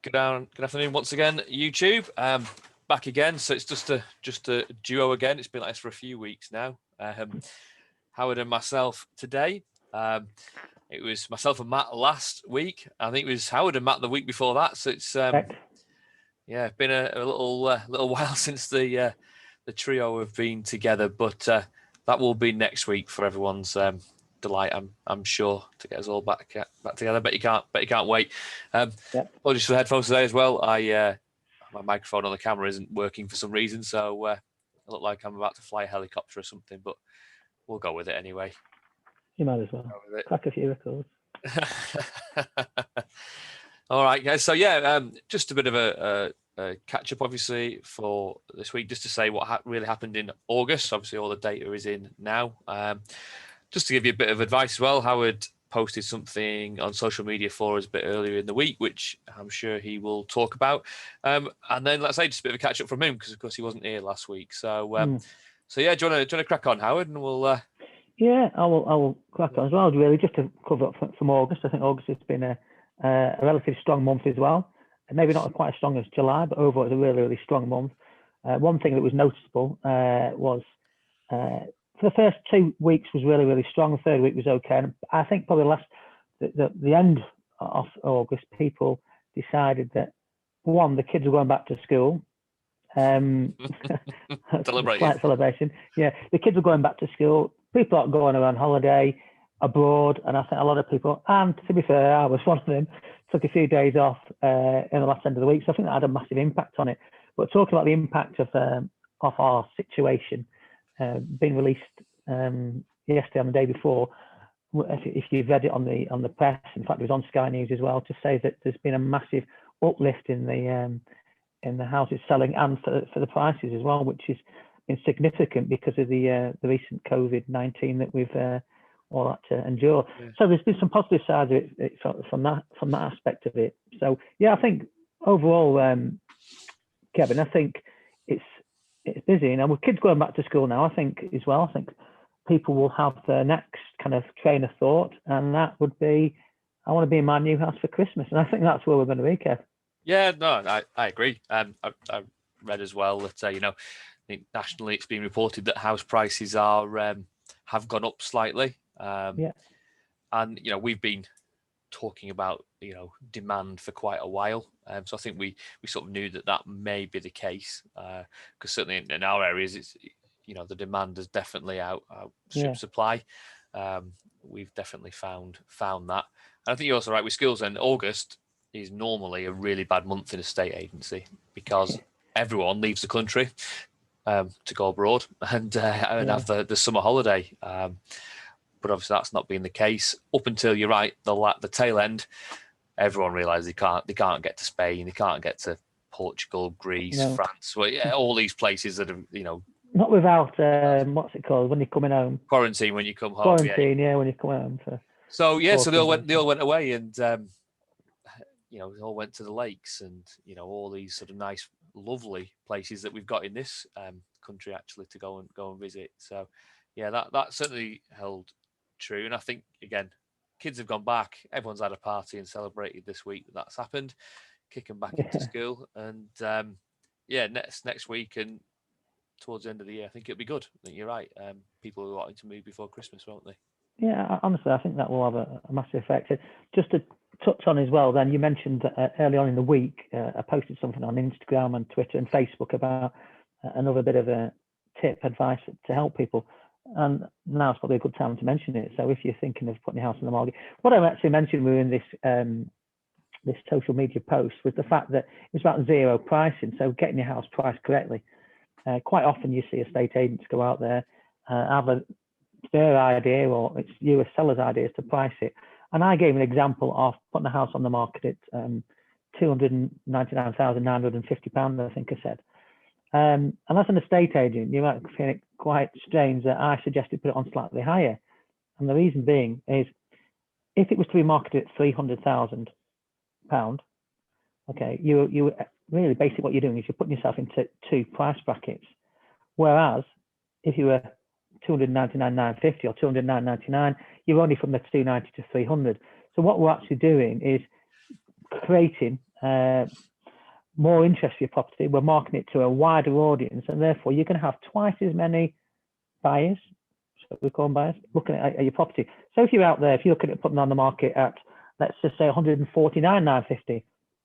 Good afternoon once again, YouTube. Back again, so it's just a duo again. It's been like this for a few weeks now. Howard and myself today. It was myself and Matt last week. I think it was Howard and Matt the week before that. So it's been a little while since the trio have been together, but that will be next week for everyone's delight. I'm sure, to get us all back together. Bet you can't wait. Apologies for the headphones today as well. My microphone on the camera isn't working for some reason, so I look like I'm about to fly a helicopter or something, but we'll go with it anyway. You might as well crack a few records. All right, guys. So just a bit of a catch up, obviously, for this week, just to say what really happened in August. Obviously, all the data is in now. Just to give you a bit of advice as well, Howard posted something on social media for us a bit earlier in the week, which I'm sure he will talk about. And then, let's say, just a bit of a catch up from him, because of course he wasn't here last week. So, do you want to crack on, Howard, and we'll. Yeah, I will crack on as well. Really, just to cover up from August. I think August has been a relatively strong month as well. And maybe not quite as strong as July, but overall it's a really, really strong month. One thing that was noticeable was for the first 2 weeks was really, really strong. The third week was okay. And I think probably the end of August, people decided that, one, the kids were going back to school. Slight celebration. Yeah, the kids were going back to school. People are going on holiday abroad, and I think a lot of people, and to be fair, I was one of them, took a few days off in the last end of the week. So I think that had a massive impact on it. But talking about the impact of our situation being released yesterday on the day before, if you've read it on the press, in fact it was on Sky News as well, to say that there's been a massive uplift in the houses selling and for the prices as well, which has been significant because of the recent COVID-19 that we've all had to endure. Yeah. So there's been some positive sides of it from that aspect of it. So yeah, I think overall, Kevin, I think it's busy. And with kids going back to school now, I think as well, I think people will have their next kind of train of thought, and that would be, I want to be in my new house for Christmas. And I think that's where we're going to be, Kev. Yeah, no, I agree. I read as well that I think nationally it's been reported that house prices are have gone up slightly. And we've been talking about demand for quite a while, so I think we sort of knew that may be the case, because certainly in our areas it's the demand has definitely outstripped supply. We've definitely found that, and I think you're also right with schools. And August is normally a really bad month in a estate agency because everyone leaves the country to go abroad and have the summer holiday. But obviously that's not been the case up until, you're right, the tail end. Everyone realised they can't get to Spain, they can't get to Portugal, Greece, France. Well, all these places that have not without what's it called when you're coming home? Quarantine when you come home. Quarantine, when you come home. So they all went away, and they all went to the lakes and all these sort of nice, lovely places that we've got in this country actually to go and visit. So yeah, that certainly held true. And I think, again, kids have gone back, everyone's had a party and celebrated this week that's happened, kicking back into school. And next week and towards the end of the year, I think it'll be good. I think you're right. People are wanting to move before Christmas, won't they? Yeah, honestly, I think that will have a massive effect. Just to touch on as well, then you mentioned early on in the week, I posted something on Instagram and Twitter and Facebook about another bit of a tip, advice to help people. And now it's probably a good time to mention it. So if you're thinking of putting your house on the market, what I actually mentioned within this social media post was the fact that it's about zero pricing. So getting your house priced correctly. Quite often you see estate agents go out there, have their idea, or it's you as seller's idea to price it. And I gave an example of putting a house on the market at £299,950, I think I said. And as an estate agent, you might find it quite strange that I suggested put it on slightly higher. And the reason being is, if it was to be marketed at £300,000, okay, you really basically what you're doing is you're putting yourself into two price brackets. Whereas if you were 299,950 or 299,999, you're only from the 290 to 300. So what we're actually doing is creating more interest for your property. We're marketing it to a wider audience, and therefore you're going to have twice as many buyers, so we call them buyers, looking at your property. So if you're out there, if you're looking at putting on the market at, let's just say 149,950,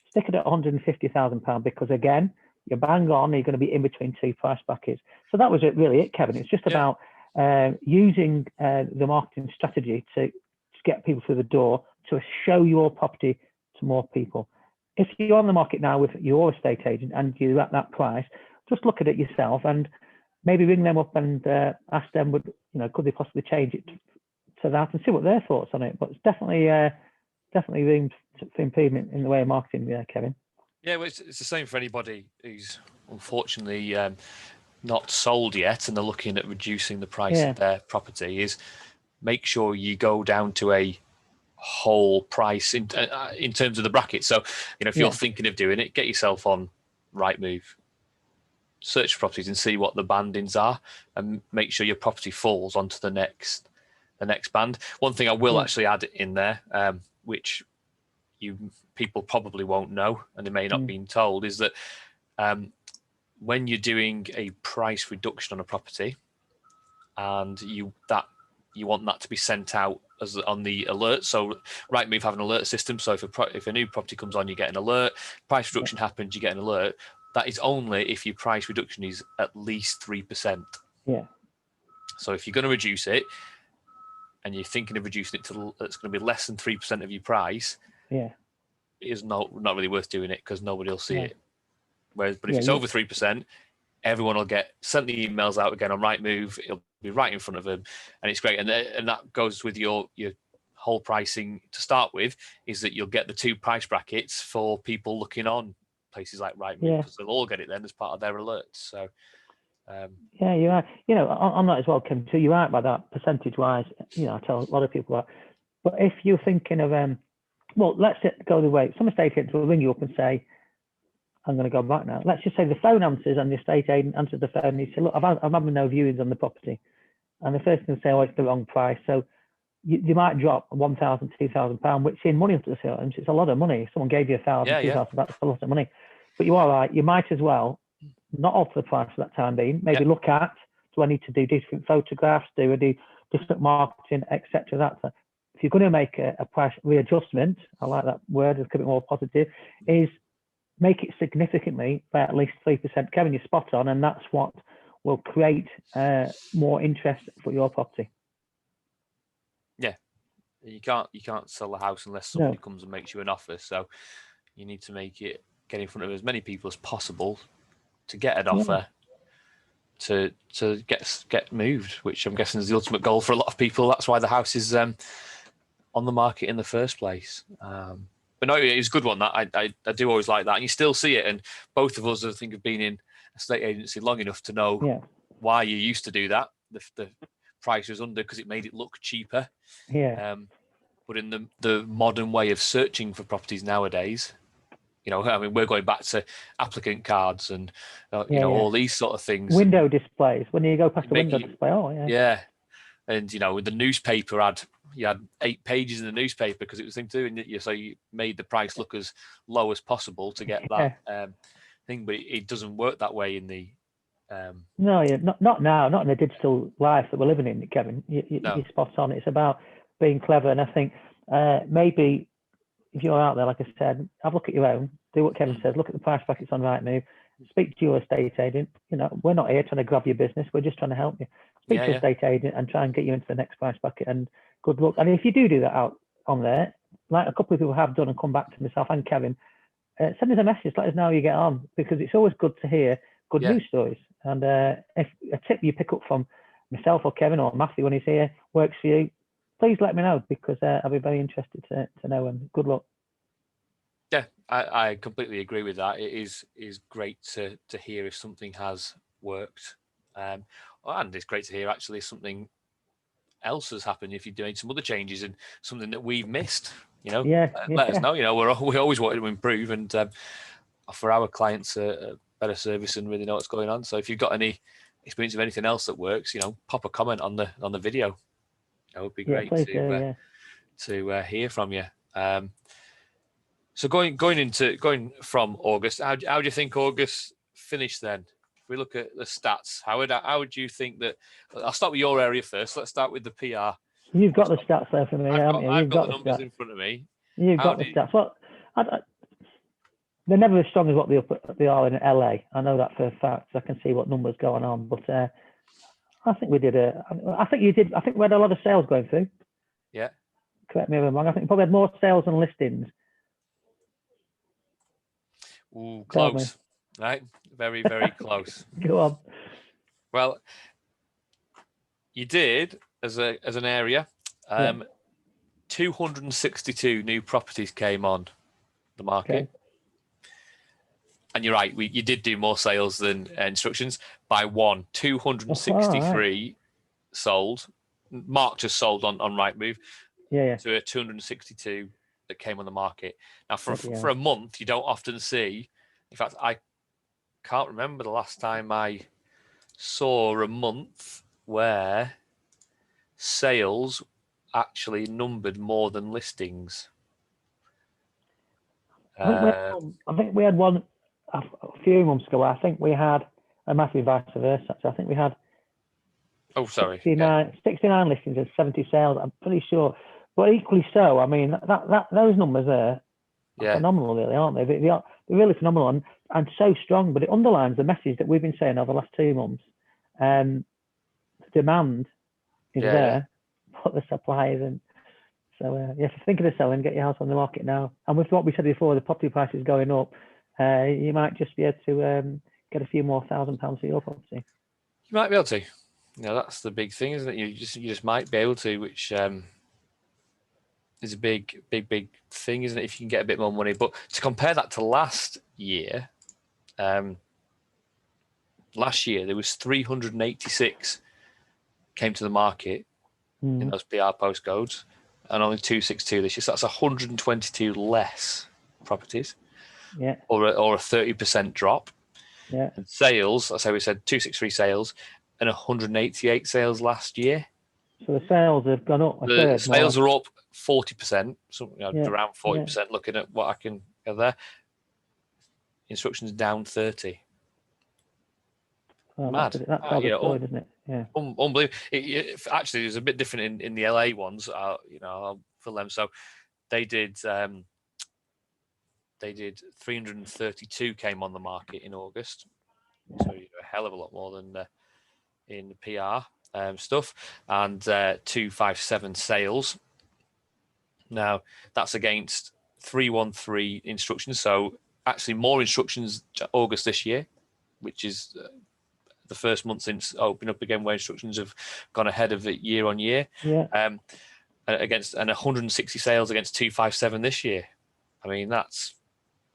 stick it at £150,000, because again, you're bang on, you're going to be in between two price brackets. So that was really it, Kevin. It's just about using the marketing strategy to get people through the door, to show your property to more people. If you're on the market now with your estate agent and you're at that price, just look at it yourself and maybe ring them up and ask them, could they possibly change it to that, and see what their thoughts on it. But it's definitely room for improvement in the way of marketing, Kevin. Yeah, well, it's the same for anybody who's unfortunately not sold yet and they're looking at reducing the price of their property. Is make sure you go down to a whole price in terms of the bracket. So, if you're thinking of doing it, get yourself on Rightmove, search for properties and see what the bandings are, and make sure your property falls onto the next band. One thing I will actually add in there, which people probably won't know and they may not be told, is that when you're doing a price reduction on a property and you want that to be sent out as on the alert. So Rightmove have an alert system. So if a new property comes on, you get an alert. Price reduction happens, you get an alert. That is only if your price reduction is at least 3%. Yeah. So if you're going to reduce it and you're thinking of reducing it to it's going to be less than 3% of your price, it is not really worth doing it, because nobody will see it. But if it's over 3%, everyone will get sent the emails out again on Rightmove. It'll be right in front of them, and it's great. And that goes with your whole pricing to start with, is that you'll get the two price brackets for people looking on places like Rightmove, because they'll all get it then as part of their alerts. So you're right. On that as well, Kim, too, you're right about that percentage wise. I tell a lot of people that. But if you're thinking of let's go the way some estate agents will ring you up and say, I'm going to go back now. Let's just say the phone answers and the estate agent answers the phone and he said, look, I'm having no viewings on the property. And the first thing they say, it's the wrong price. So you might drop £1,000, £2,000, which in money to the agents, it's a lot of money. If someone gave you £1,000, £2,000, that's a lot of money. But you are right, you might as well not alter the price for that time being. Maybe look at, do I need to do different photographs? Do I do different marketing, etc.? If you're going to make a price readjustment, I like that word, it's a bit more positive, is make it significantly by at least 3%. Kevin, you're spot on, and that's what will create more interest for your property. Yeah, you can't sell a house unless somebody comes and makes you an offer. So you need to get in front of as many people as possible to get an offer to get moved, which I'm guessing is the ultimate goal for a lot of people. That's why the house is on the market in the first place. But no, it was a good one. That I do always like that, and you still see it. And both of us, I think, have been in a estate agency long enough to know why you used to do that. The price was under because it made it look cheaper. But in the modern way of searching for properties nowadays, we're going back to applicant cards and all these sort of things. Window displays. When you go past the window display, and with the newspaper ad. You had 8 pages in the newspaper because it was a thing to do, and so you made the price look as low as possible to get that thing. But it doesn't work that way in the. Not now, not in the digital life that we're living in, Kevin. You're spot on. It's about being clever, and I think maybe if you're out there, like I said, have a look at your own. Do what Kevin says. Look at the price brackets on Rightmove. Speak to your estate agent. We're not here trying to grab your business. We're just trying to help you. Speak to your estate agent and try and get you into the next price bracket. And good luck. And if you do that out on there, like a couple of people have done and come back to myself and Kevin, send us a message. Let us know how you get on, because it's always good to hear good news stories. And if a tip you pick up from myself or Kevin or Matthew when he's here works for you, please let me know, because I'll be very interested to know. And good luck. Yeah, I completely agree with that. It is great to hear if something has worked, and it's great to hear actually if something else has happened, if you're doing some other changes and something that we've missed. Let us know. We always want to improve and offer our clients a better service and really know what's going on. So if you've got any experience of anything else that works, pop a comment on the video. That would be great to hear from you. So going from August, how do you think August finished then? If we look at the stats, how would you think that? I'll start with your area first. Let's start with the PR. You've got the stats there for me, haven't you? I've got the numbers in front of me. You've got the stats. Well, they're never as strong as what they are in LA. I know that for a fact. I can see what numbers going on, but I think we did I think you did. I think we had a lot of sales going through. Yeah. Correct me if I'm wrong. I think we probably had more sales than listings. Ooh, close. Right. Very, very close. Go on. Well, you did as an area. 262 new properties came on the market. Okay. And you're right, you did do more sales than instructions by 263 sold, marked as sold on Rightmove. Yeah. To a 262 that came on the market. Now, for a month, you don't often see. In fact, I can't remember the last time I saw a month where sales actually numbered more than listings. I think we had one a few months ago. I think we had a massive vice versa. So I think we had 69 listings and 70 sales. I'm pretty sure, but equally so. I mean, that those numbers there are phenomenal, really, aren't they? They're really phenomenal and so strong. But it underlines the message that we've been saying over the last 2 months. The demand is there, but the supply isn't. So if you're thinking of selling, get your house on the market now. And with what we said before, the property prices going up, you might just be able to get a few more £1,000 for your property. You might be able to. That's the big thing, isn't it? You just might be able to, which is a big thing, isn't it? If you can get a bit more money. But to compare that to last year, there was 386 came to the market in those PR postcodes, and only 262 this year. So that's 122 less properties, or a 30% drop. Yeah. And sales, that's how we said 263 sales and 188 sales last year. So the sales have gone up. The sales are up 40%, around 40%. Looking at what I can get there, instructions down 30. Mad. That's how it's going, isn't it? Yeah. Unbelievable. Actually, it was a bit different in the LA ones. I'll fill them. So they did 332 came on the market in August. So a hell of a lot more than in the PR stuff, and 257 sales. Now that's against 313 instructions. So actually more instructions August this year, which is the first month since opening up again where instructions have gone ahead of it year on year. Against 160 sales against 257 this year. I mean, that's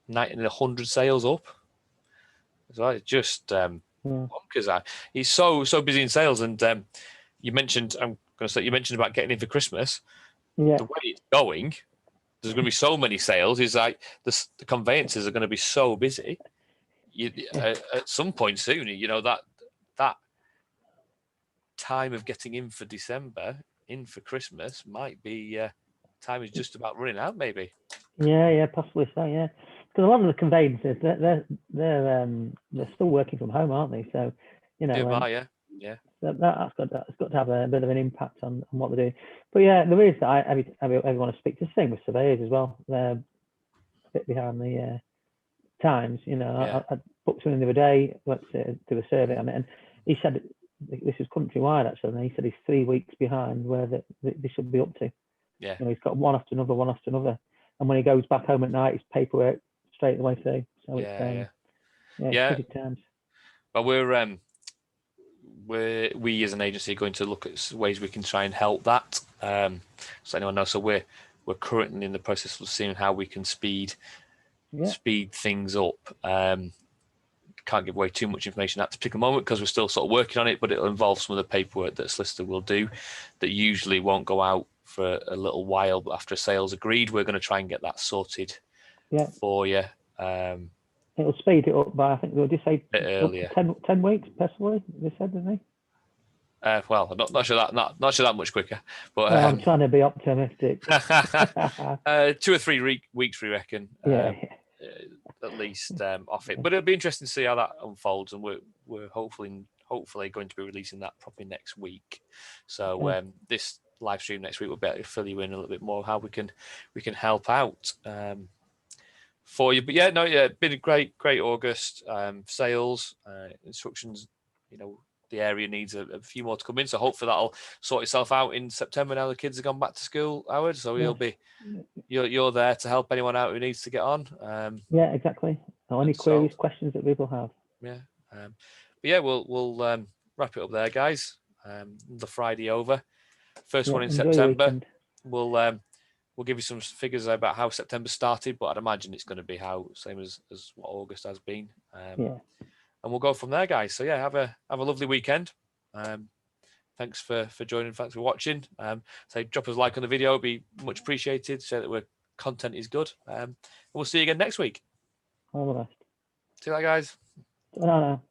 100 sales up. So it's just bonkers. He's so busy in sales, and you mentioned about getting in for Christmas. Yeah. The way it's going, there's going to be so many sales. Is like the conveyancers are going to be so busy. At some point soon, that time of getting in for December, in for Christmas, might be time is just about running out. Maybe. Yeah, possibly so. Yeah, because a lot of the conveyancers, they're still working from home, aren't they? So, yeah. That's got to have a bit of an impact on what they're doing. But yeah, there is. Everyone I speak to, the same with surveyors as well. They're a bit behind the times. I booked him the other day. Went to do a survey on it, and he said this is countrywide actually. And he said he's 3 weeks behind where they should be up to. Yeah. He's got one after another, and when he goes back home at night, it's paperwork straight the way through. So it's busy times. Well, we as an agency are going to look at ways we can try and help that. So anyone knows, so we're currently in the process of seeing how we can speed things up. Can't give away too much information at this particular moment because we're still sort of working on it, but it'll involve some of the paperwork that a solicitor will do that usually won't go out for a little while, but after a sale's agreed, we're going to try and get that sorted for you. It'll speed it up by, I think they'll just say earlier. 10 weeks, possibly, they said, didn't they? Well, I'm not sure not sure that much quicker, but I'm trying to be optimistic. 2 or 3 weeks, we reckon. Yeah. At least off it, but it'll be interesting to see how that unfolds, and we're hopefully going to be releasing that probably next week. So this live stream next week will be able to fill you in a little bit more how we can help out for you. But been a great August. Sales instructions, the area needs a few more to come in, so hopefully that'll sort itself out in September. Now the kids have gone back to school, Howard, so you're there to help anyone out who needs to get on. Yeah, exactly. Or any queries, questions that people have. Yeah, but yeah, we'll wrap it up there, guys. The Friday over, first one in September. We'll give you some figures about how September started, but I'd imagine it's going to be same as what August has been. And we'll go from there, guys. So yeah, have a lovely weekend. Thanks for joining. Thanks for watching. Say drop us a like on the video, it'd be much appreciated. Say that our content is good. And we'll see you again next week. All the best. See you later, guys. No.